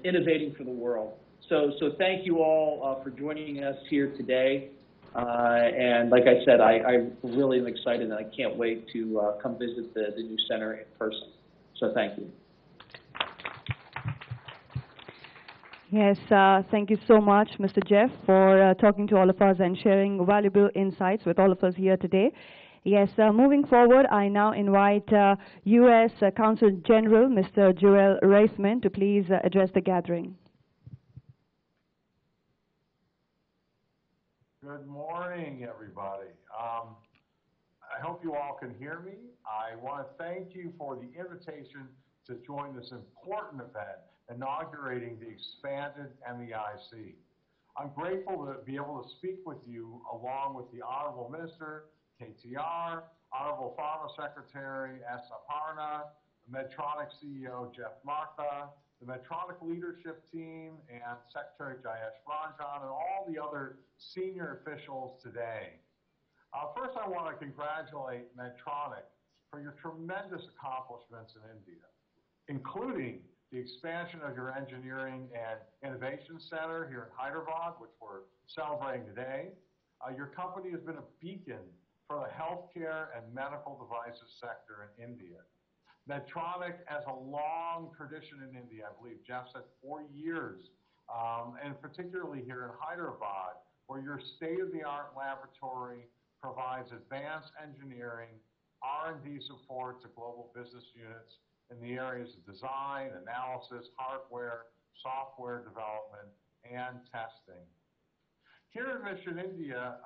innovating for the world. So thank you all for joining us here today. And like I said, I really am excited, and I can't wait to come visit the new center in person. So thank you. Yes, thank you so much, Mr. Jeff, for talking to all of us and sharing valuable insights with all of us here today. Yes, moving forward, I now invite U.S. Consul General, Mr. Joel Reisman, to please address the gathering. Good morning, everybody. I hope you all can hear me. I want to thank you for the invitation to join this important event, inaugurating the expanded MEIC. I'm grateful to be able to speak with you along with the Honorable Minister, KTR, Honorable Pharma Secretary, S. Aparna, Medtronic CEO, Jeff Martha, the Medtronic leadership team, and Secretary Jayesh Ranjan, and all the other senior officials today. First, I want to congratulate Medtronic for your tremendous accomplishments in India, including the expansion of your Engineering and Innovation Center here in Hyderabad, which we're celebrating today. Your company has been a beacon for the healthcare and medical devices sector in India. Medtronic has a long tradition in India. I believe Jeff said 4 years, and particularly here in Hyderabad, where your state-of-the-art laboratory provides advanced engineering, R&D support to global business units in the areas of design, analysis, hardware, software development, and testing. Here in Mission India,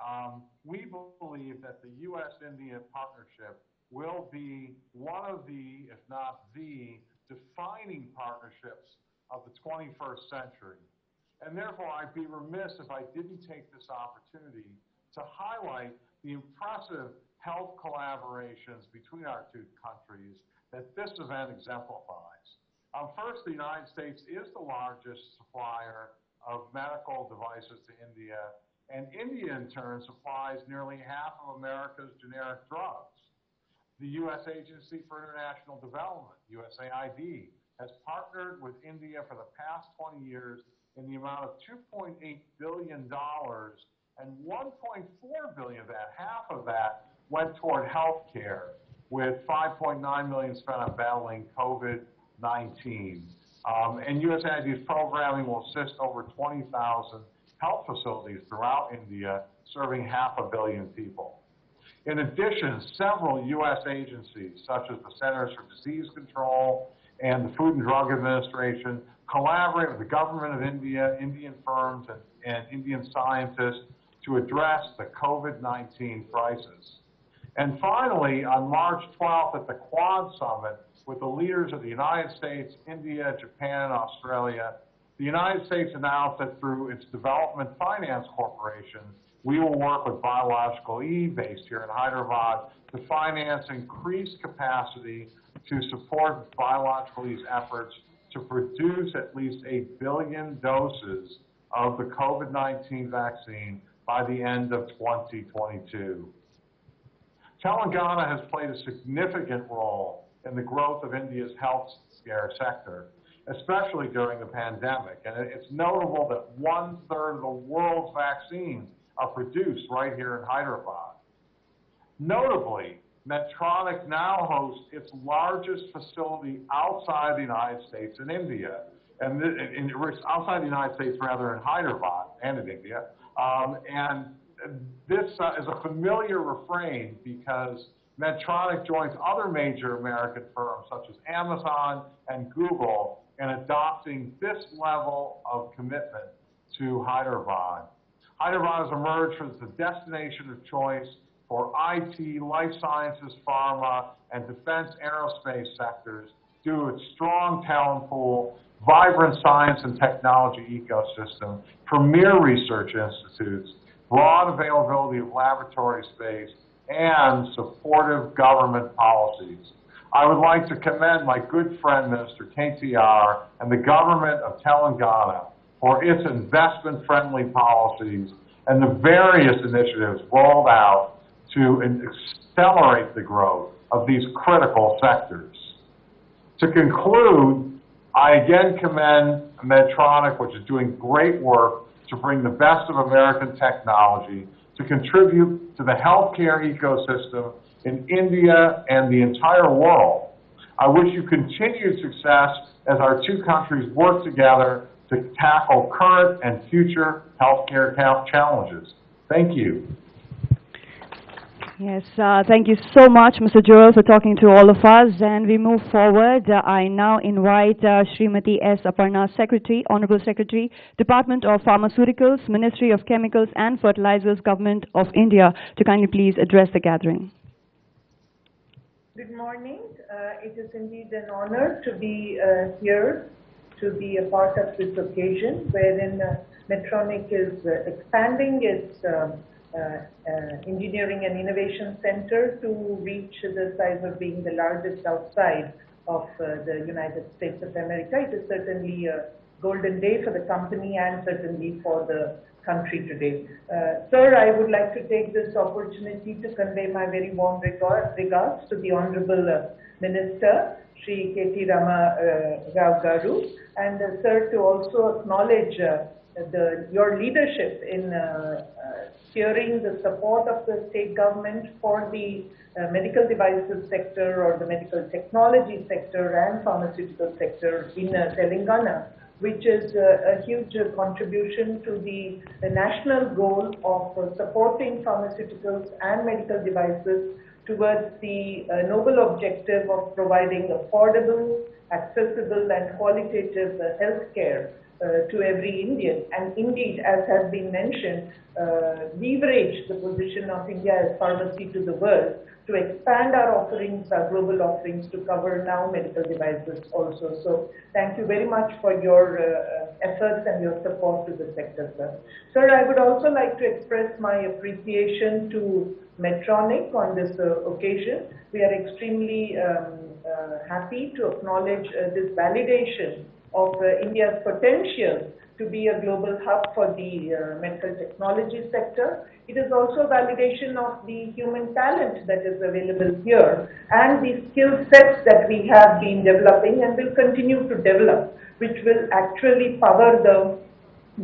we believe that the U.S.-India partnership will be one of the, if not the, defining partnerships of the 21st century. And therefore, I'd be remiss if I didn't take this opportunity to highlight the impressive health collaborations between our two countries that this event exemplifies. First, the United States is the largest supplier of medical devices to India, and India, in turn, supplies nearly half of America's generic drugs. The U.S. Agency for International Development, USAID, has partnered with India for the past 20 years in the amount of $2.8 billion, and $1.4 billion of that, half of that, went toward health care, with $5.9 million spent on battling COVID-19. And USAID's programming will assist over 20,000 health facilities throughout India, serving 500 million people. In addition, several U.S. agencies, such as the Centers for Disease Control and the Food and Drug Administration, collaborate with the government of India, Indian firms, and Indian scientists to address the COVID-19 crisis. And finally, on March 12th at the Quad Summit, with the leaders of the United States, India, Japan, and Australia, the United States announced that through its Development Finance Corporation, we will work with Biological E, based here in Hyderabad, to finance increased capacity to support Biological E's efforts to produce at least 1 billion doses of the COVID-19 vaccine by the end of 2022. Telangana has played a significant role in the growth of India's healthcare sector, especially during the pandemic. And it's notable that 1/3 of the world's vaccines are produced right here in Hyderabad. Notably, Medtronic now hosts its largest facility outside the United States in India, and outside the United States, rather, in Hyderabad and in India. And this is a familiar refrain because Medtronic joins other major American firms such as Amazon and Google in adopting this level of commitment to Hyderabad. Hyderabad has emerged as the destination of choice for IT, life sciences, pharma, and defense aerospace sectors due to its strong talent pool, vibrant science and technology ecosystem, premier research institutes, broad availability of laboratory space, and supportive government policies. I would like to commend my good friend, Minister KTR, and the government of Telangana for its investment-friendly policies and the various initiatives rolled out to accelerate the growth of these critical sectors. To conclude, I again commend Medtronic, which is doing great work to bring the best of American technology to contribute to the healthcare ecosystem in India and the entire world. I wish you continued success as our two countries work together to tackle current and future healthcare challenges. Thank you. Yes, thank you so much, Mr. Joel, for talking to all of us. And we move forward. I now invite Srimati S. Aparna, Secretary, Honorable Secretary, Department of Pharmaceuticals, Ministry of Chemicals and Fertilizers, Government of India, to kindly please address the gathering. Good morning. It is indeed an honor to be here, to be a part of this occasion wherein Medtronic is expanding its Engineering and Innovation Center to reach the size of being the largest outside of the United States of America. It is certainly a golden day for the company and certainly for the country today. Sir, I would like to take this opportunity to convey my very warm regards to the Honorable Minister, Shri K.T. Rama Rao Garu, and sir, to also acknowledge your leadership in steering the support of the state government for the medical devices sector or the medical technology sector and pharmaceutical sector in Telangana, which is a huge contribution to the national goal of supporting pharmaceuticals and medical devices towards the noble objective of providing affordable, accessible and qualitative health care to every Indian. And indeed, as has been mentioned, leverage the position of India as pharmacy to the world to expand our offerings, our global offerings, to cover now medical devices also. So thank you very much for your efforts and your support to the sector, sir. Sir, I would also like to express my appreciation to Medtronic on this occasion. We are extremely happy to acknowledge this validation of India's potential to be a global hub for the medical technology sector. It is also validation of the human talent that is available here and the skill sets that we have been developing and will continue to develop, which will actually power the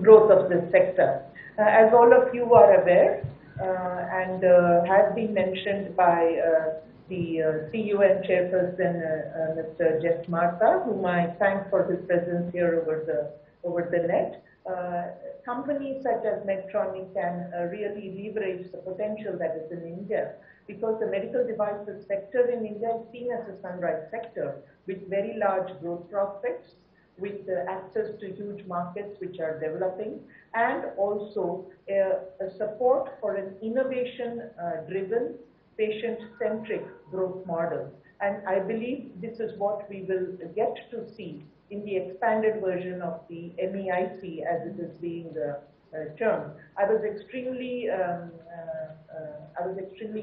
growth of this sector. As all of you are aware, and has been mentioned by the CEO and chairperson, Mr. Jeff Martha, whom I thank for his presence here over the net. Companies such as Medtronic can really leverage the potential that is in India, because the medical devices sector in India is seen as a sunrise sector with very large growth prospects, with access to huge markets which are developing, and also a support for an innovation-driven, patient-centric growth model. And I believe this is what we will get to see in the expanded version of the MEIC, as it is being termed. I was extremely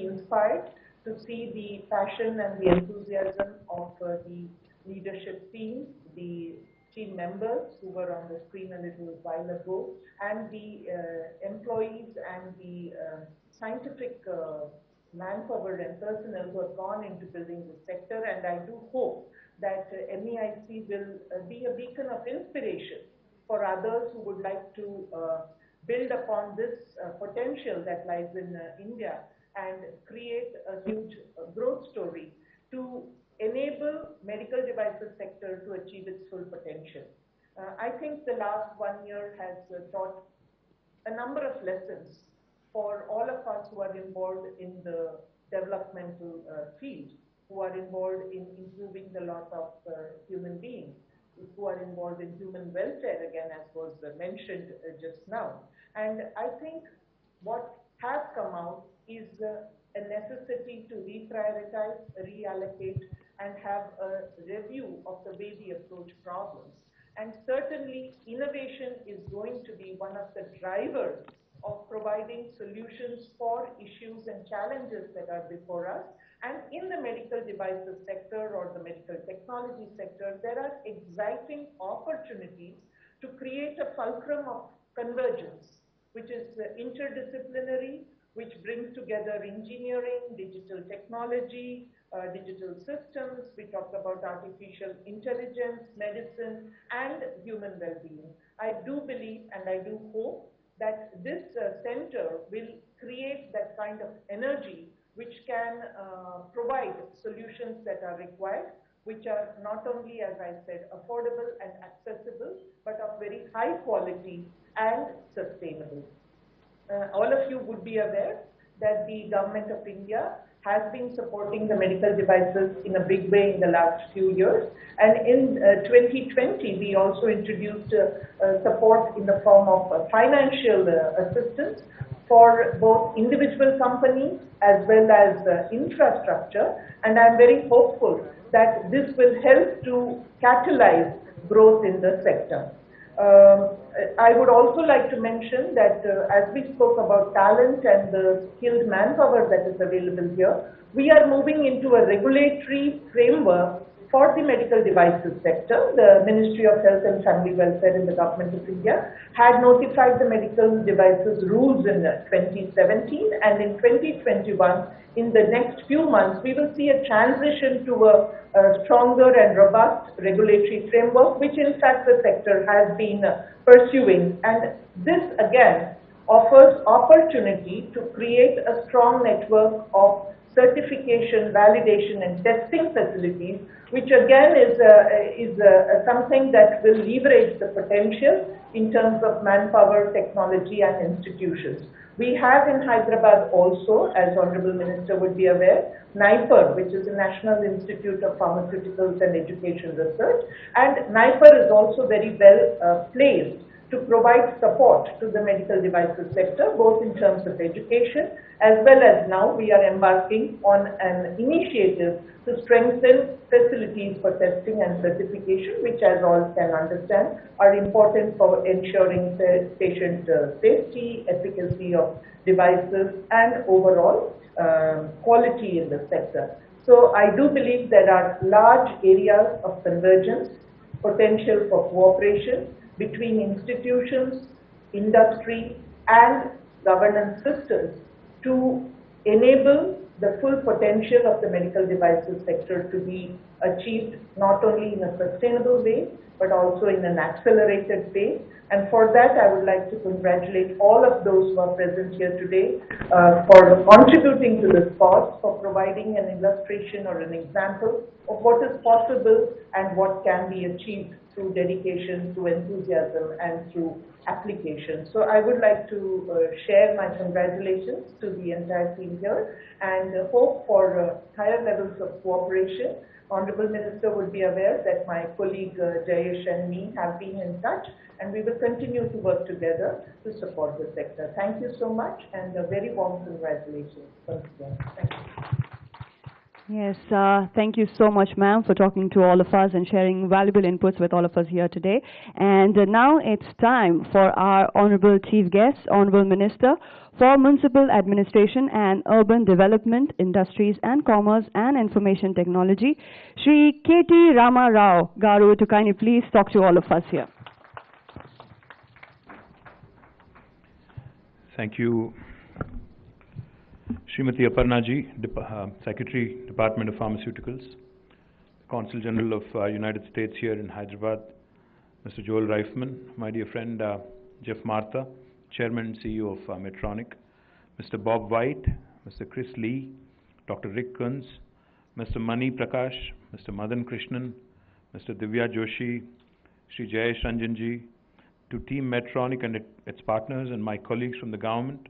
inspired to see the passion and the enthusiasm of the leadership team, the team members who were on the screen a little while ago, and the employees and the scientific manpower and personnel who have gone into building this sector. And I do hope that MEIC will be a beacon of inspiration for others who would like to build upon this potential that lies in India and create a huge growth story to enable medical devices sector to achieve its full potential. I think the last 1 year has taught a number of lessons for all of us who are involved in the developmental field, who are involved in improving the lot of human beings, who are involved in human welfare, again, as was mentioned just now. And I think what has come out is a necessity to reprioritize, reallocate, and have a review of the way we approach problems. And certainly, innovation is going to be one of the drivers of providing solutions for issues and challenges that are before us. And in the medical devices sector or the medical technology sector, there are exciting opportunities to create a fulcrum of convergence, which is interdisciplinary, which brings together engineering, digital technology, digital systems. We talked about artificial intelligence, medicine, and human well-being. I do believe and I do hope that this center will create that kind of energy which can provide solutions that are required, which are not only, as I said, affordable and accessible, but of very high quality and sustainable. All of you would be aware that the Government of India has been supporting the medical devices in a big way in the last few years. And in 2020, we also introduced support in the form of financial assistance for both individual companies as well as infrastructure. And I'm very hopeful that this will help to catalyze growth in the sector. I would also like to mention that as we spoke about talent and the skilled manpower that is available here, we are moving into a regulatory framework for the medical devices sector. The Ministry of Health and Family Welfare in the Government of India had notified the medical devices rules in 2017, and in 2021, in the next few months, we will see a transition to a stronger and robust regulatory framework, which in fact the sector has been pursuing. And this again offers opportunity to create a strong network of certification, validation and testing facilities, which again is something that will leverage the potential in terms of manpower, technology and institutions. We have in Hyderabad also, as Honorable Minister would be aware, NIPER, which is the National Institute of Pharmaceuticals and Education Research, and NIPER is also very well placed to provide support to the medical devices sector, both in terms of education, as well as now we are embarking on an initiative to strengthen facilities for testing and certification, which, as all can understand, are important for ensuring patient safety, efficacy of devices, and overall quality in the sector. So I do believe there are large areas of convergence, potential for cooperation between institutions, industry, and governance systems to enable the full potential of the medical devices sector to be achieved not only in a sustainable way, but also in an accelerated pace. And for that, I would like to congratulate all of those who are present here today for contributing to this cause, for providing an illustration or an example of what is possible and what can be achieved through dedication, through enthusiasm, and through application. So I would like to share my congratulations to the entire team here and hope for higher levels of cooperation. Honorable Minister would be aware that my colleague Jayesh and me have been in touch, and we will continue to work together to support the sector. Thank you so much, and a very warm congratulations once again. Thank you. Yes, thank you so much, ma'am, for talking to all of us and sharing valuable inputs with all of us here today. And now it's time for our Honorable Chief Guest, Honorable Minister for Municipal Administration and Urban Development, Industries and Commerce and Information Technology, Shri K.T. Rama Rao Garu, to kindly please talk to all of us here. Thank you, Srimati Aparnaji, Secretary, Department of Pharmaceuticals, Consul General of United States here in Hyderabad, Mr. Joel Reifman, my dear friend Jeff Martha, Chairman and CEO of Medtronic, Mr. Bob White, Mr. Chris Lee, Dr. Rick Kunz, Mr. Mani Prakash, Mr. Madan Krishnan, Mr. Divya Joshi, Sri Jayesh Ranjanji, to Team Medtronic and its partners, and my colleagues from the government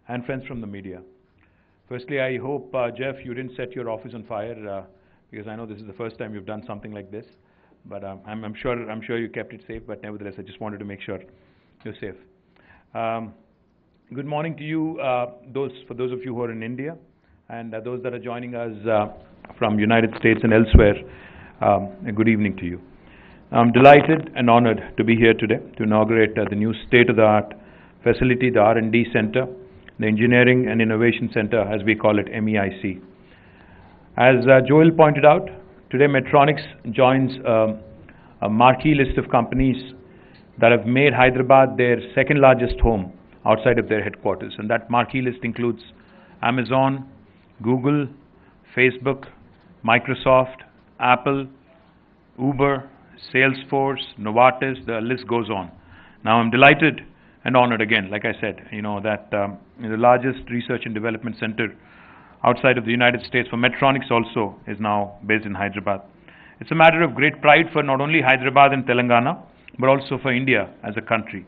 and friends from the media. Firstly, I hope, Jeff, you didn't set your office on fire, because I know this is the first time you've done something like this. But I'm sure you kept it safe. But nevertheless, I just wanted to make sure you're safe. Good morning to you, for those of you who are in India, and those that are joining us from United States and elsewhere. A good evening to you. I'm delighted and honored to be here today to inaugurate the new state-of-the-art facility, the R&D Center, the Engineering and Innovation Center, as we call it, MEIC. As Joel pointed out, today Medtronic joins a marquee list of companies that have made Hyderabad their second largest home outside of their headquarters. And that marquee list includes Amazon, Google, Facebook, Microsoft, Apple, Uber, Salesforce, Novartis, the list goes on. Now I'm delighted and honored again, like I said, that the largest research and development center outside of the United States for Medtronic also is now based in Hyderabad. It's a matter of great pride for not only Hyderabad and Telangana, but also for India as a country.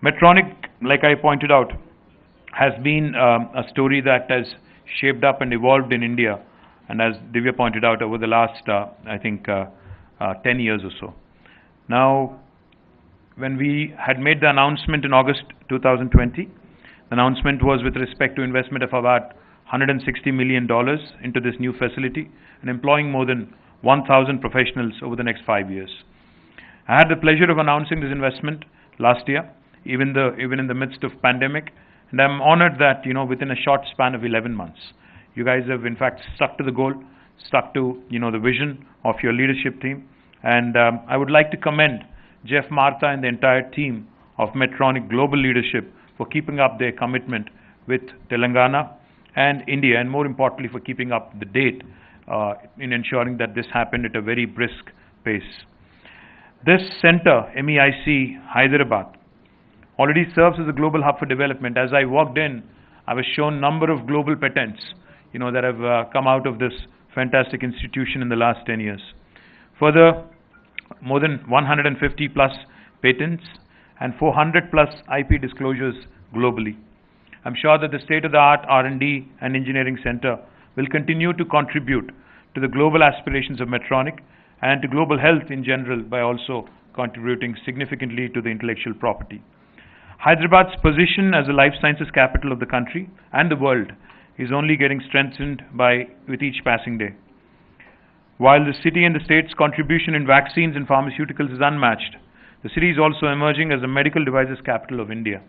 Medtronic, like I pointed out, has been a story that has shaped up and evolved in India, and as Divya pointed out, over the last, 10 years or so. Now, when we had made the announcement in August 2020, the announcement was with respect to investment of about $160 million into this new facility and employing more than 1,000 professionals over the next 5 years. I had the pleasure of announcing this investment last year, even in the midst of pandemic, and I'm honored that within a short span of 11 months, you guys have in fact stuck to the goal, stuck to the vision of your leadership team, and I would like to commend Jeff Martha and the entire team of Medtronic Global Leadership for keeping up their commitment with Telangana and India, and more importantly for keeping up the date in ensuring that this happened at a very brisk pace. This center, MEIC Hyderabad, already serves as a global hub for development. As I walked in, I was shown number of global patents that have come out of this fantastic institution in the last 10 years. Further, more than 150 plus patents and 400 plus IP disclosures globally. I'm sure that the state-of-the-art R&D and engineering center will continue to contribute to the global aspirations of Medtronic and to global health in general by also contributing significantly to the intellectual property. Hyderabad's position as a life sciences capital of the country and the world is only getting strengthened with each passing day. While the city and the state's contribution in vaccines and pharmaceuticals is unmatched, the city is also emerging as a medical devices capital of India.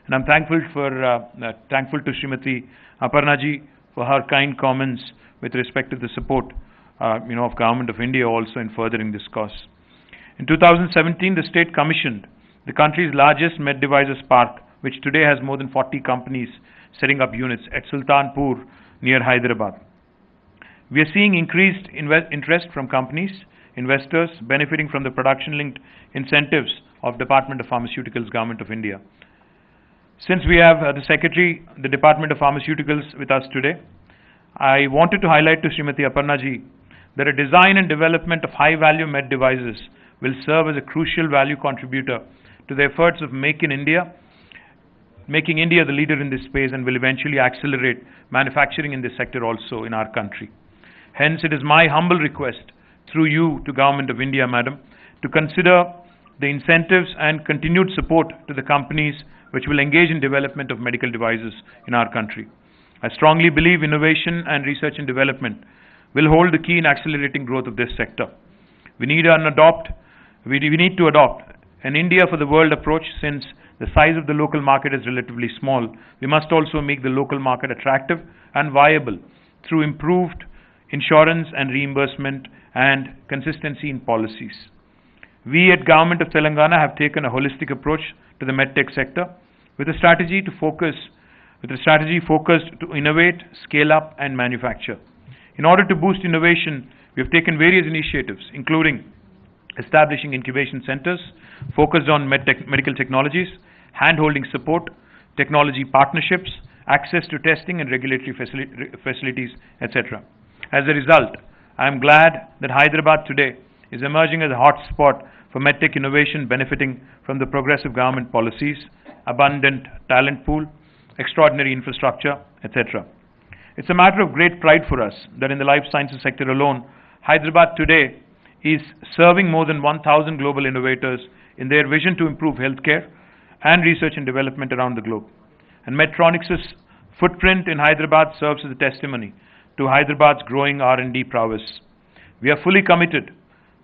And I'm thankful to Srimati Aparnaji for her kind comments with respect to the support of Government of India also in furthering this cause. In 2017, the state commissioned the country's largest med devices park, which today has more than 40 companies setting up units at Sultanpur near Hyderabad. We are seeing increased interest from companies, investors benefiting from the production-linked incentives of Department of Pharmaceuticals, Government of India. Since we have the Secretary, the Department of Pharmaceuticals with us today, I wanted to highlight to Srimati Aparnaji that a design and development of high-value med devices will serve as a crucial value contributor to the efforts of making India the leader in this space, and will eventually accelerate manufacturing in this sector also in our country. Hence, it is my humble request through you to Government of India, Madam, to consider the incentives and continued support to the companies which will engage in development of medical devices in our country. I strongly believe innovation and research and development will hold the key in accelerating growth of this sector. We need to adopt an India for the world approach. Since the size of the local market is relatively small, we must also make the local market attractive and viable through improved insurance and reimbursement and consistency in policies. We at Government of Telangana have taken a holistic approach to the medtech sector with a strategy focused to innovate, scale up and manufacture. In order to boost innovation, we have taken various initiatives, including establishing incubation centers focused on medical technologies, hand-holding support, technology partnerships, access to testing and regulatory facilities, etc. As a result, I am glad that Hyderabad today is emerging as a hot spot for medtech innovation, benefiting from the progressive government policies, abundant talent pool, extraordinary infrastructure, etc. It's a matter of great pride for us that in the life sciences sector alone, Hyderabad today is serving more than 1,000 global innovators in their vision to improve healthcare and research and development around the globe. And Medtronic's footprint in Hyderabad serves as a testimony to Hyderabad's growing R&D prowess. We are fully committed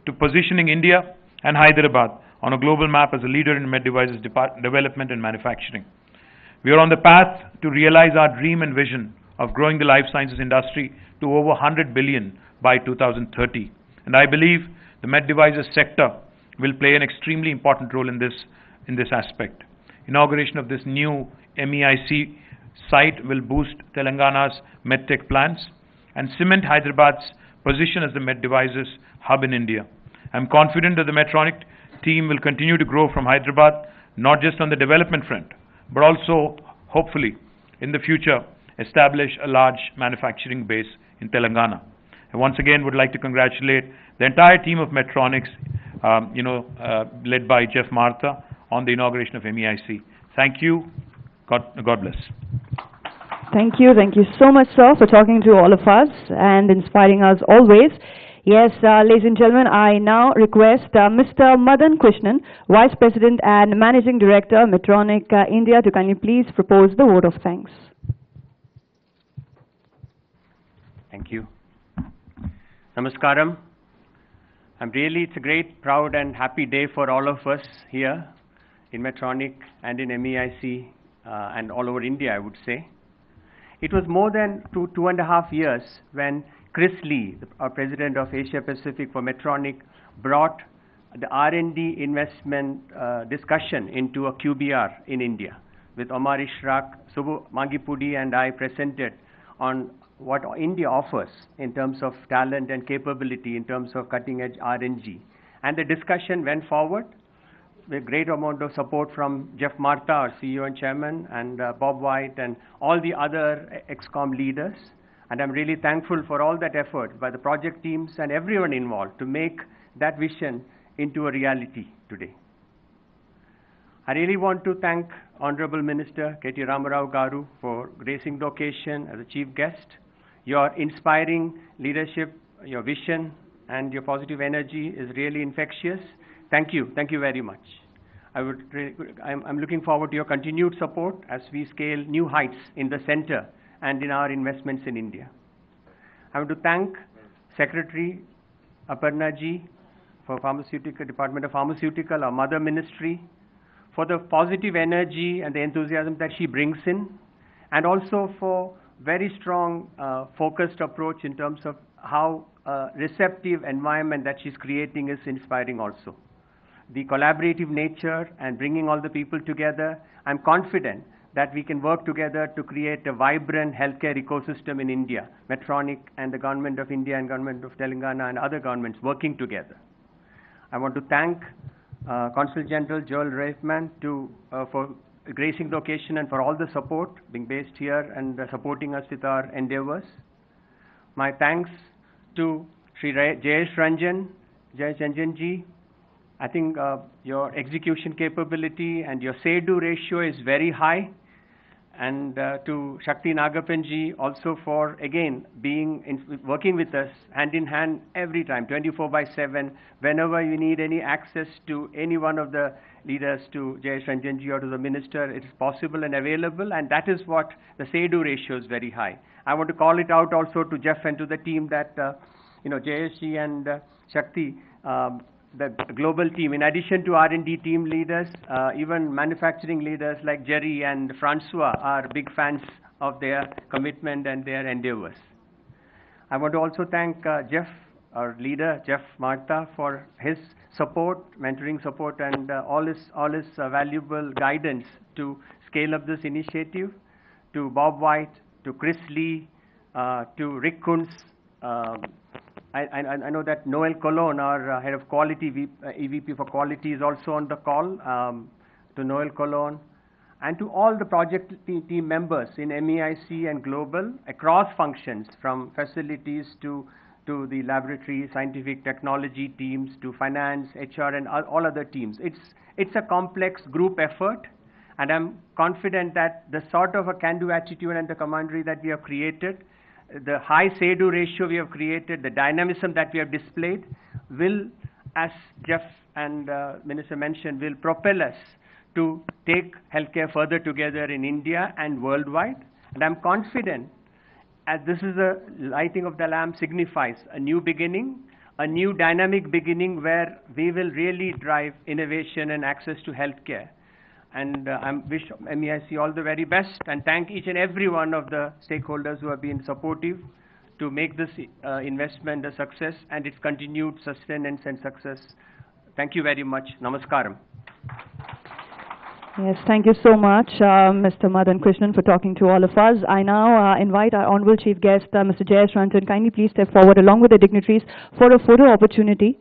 to positioning India and Hyderabad on a global map as a leader in med devices development and manufacturing. We are on the path to realize our dream and vision of growing the life sciences industry to over 100 billion by 2030. And I believe the med devices sector will play an extremely important role in this aspect. inauguration of this new MEIC site will boost Telangana's medtech plans and cement Hyderabad's position as the med devices hub in India. I'm confident that the Medtronic team will continue to grow from Hyderabad, not just on the development front, but also, hopefully, in the future, establish a large manufacturing base in Telangana. I once again would like to congratulate the entire team of Medtronics, led by Jeff Martha, on the inauguration of MEIC. Thank you. God bless. Thank you so much, sir, for talking to all of us and inspiring us always. Yes, ladies and gentlemen, I now request Mr. Madan Krishnan, Vice President and Managing Director, Medtronic India, to kindly please propose the vote of thanks. Thank you. Namaskaram. It's a great, proud and happy day for all of us here in Medtronic and in MEIC and all over India, I would say. It was more than 2.5 years when Chris Lee, our President of Asia Pacific for Medtronic, brought the R&D investment discussion into a QBR in India with Omar Ishraq, Subbu Mangipudi and I presented on what India offers in terms of talent and capability, in terms of cutting-edge R&D. And the discussion went forward with great amount of support from Jeff Martha, our CEO and Chairman, and Bob White, and all the other ExCom leaders. And I'm really thankful for all that effort by the project teams and everyone involved to make that vision into a reality today. I really want to thank Honorable Minister KT Ramarao Garu for gracing the occasion as a chief guest. Your inspiring leadership, your vision, and your positive energy is really infectious. Thank you very much. I'm looking forward to your continued support as we scale new heights in the center and in our investments in India. I want to thank Secretary Aparna Ji for Department of Pharmaceutical, our mother ministry, for the positive energy and the enthusiasm that she brings in, and also for very strong focused approach in terms of how receptive environment that she's creating is inspiring also. The collaborative nature and bringing all the people together, I'm confident that we can work together to create a vibrant healthcare ecosystem in India, Medtronic and the Government of India and Government of Telangana and other governments working together. I want to thank Consul General Joel Reifman for gracing the occasion and for all the support, being based here and supporting us with our endeavors. My thanks to Sri Jayesh Ranjan ji. I think your execution capability and your say-do ratio is very high. And to Shakti Nagapanji also for, again, working with us hand in hand every time, 24/7, whenever you need any access to any one of the leaders, to Jayesh Ranjanji or to the minister, it is possible and available, and that is what the say-do ratio is very high. I want to call it out also to Jeff and to the team that, Jayeshji and Shakti, the global team, in addition to R&D team leaders, even manufacturing leaders like Jerry and Francois are big fans of their commitment and their endeavors. I want to also thank Jeff, our leader, Jeff Martha, for his support, mentoring support, and all his valuable guidance to scale up this initiative, to Bob White, to Chris Lee, to Rick Kuntz. I know that Noel Colon, our head of quality, EVP for quality, is also on the call, to Noel Colon, and to all the project team members in MEIC and global, across functions, from facilities to the laboratory, scientific technology teams, to finance, HR, and all other teams. It's a complex group effort, and I'm confident that the sort of a can-do attitude and the camaraderie that we have created, the high say-do ratio we have created, the dynamism that we have displayed will, as Jeff and Minister mentioned, will propel us to take healthcare further together in India and worldwide. And I'm confident, as this is a lighting of the lamp signifies a new beginning, a new dynamic beginning where we will really drive innovation and access to healthcare. And I wish MEIC all the very best and thank each and every one of the stakeholders who have been supportive to make this investment a success and its continued sustenance and success. Thank you very much. Namaskaram. Yes, thank you so much, Mr. Madan Krishnan, for talking to all of us. I now invite our Honorable Chief Guest, Mr. Jayesh Ranjan, kindly please step forward along with the dignitaries for a photo opportunity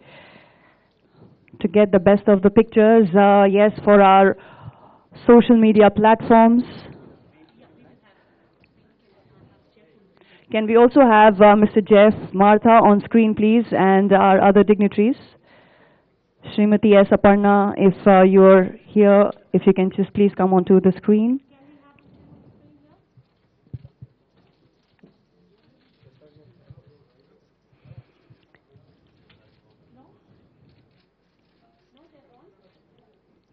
to get the best of the pictures, yes, for our social media platforms. Can we also have Mr. Jeff Martha on screen, please, and our other dignitaries? Srimati S. Aparna, if you're here, if you can just please come onto the screen.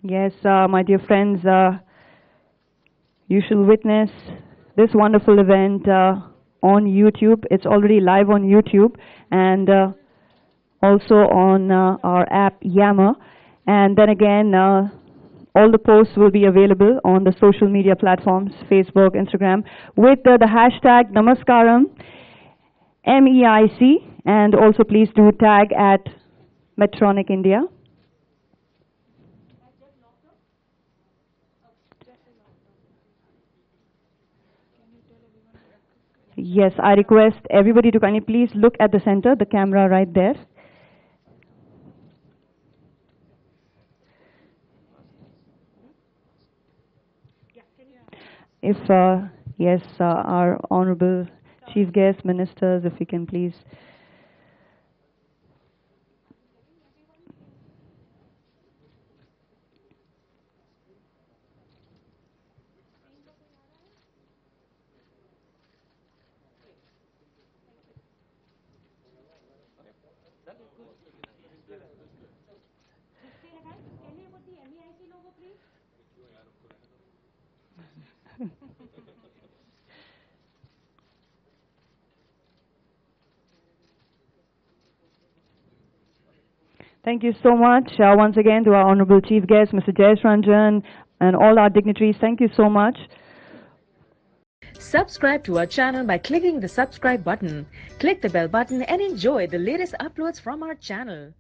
Yes, my dear friends, you shall witness this wonderful event on YouTube. It's already live on YouTube and also on our app Yammer. And then again, all the posts will be available on the social media platforms, Facebook, Instagram, with the hashtag Namaskaram, MEIC, and also please do tag at Medtronic India. Yes, I request everybody to kindly please look at the center, the camera right there. If, yes, our Honorable Chief Guest, Ministers, if you can please. Thank you so much once again to our Honorable Chief Guest, Mr. Jayesh Ranjan, and all our dignitaries. Thank you so much. Subscribe to our channel by clicking the subscribe button. Click the bell button and enjoy the latest uploads from our channel.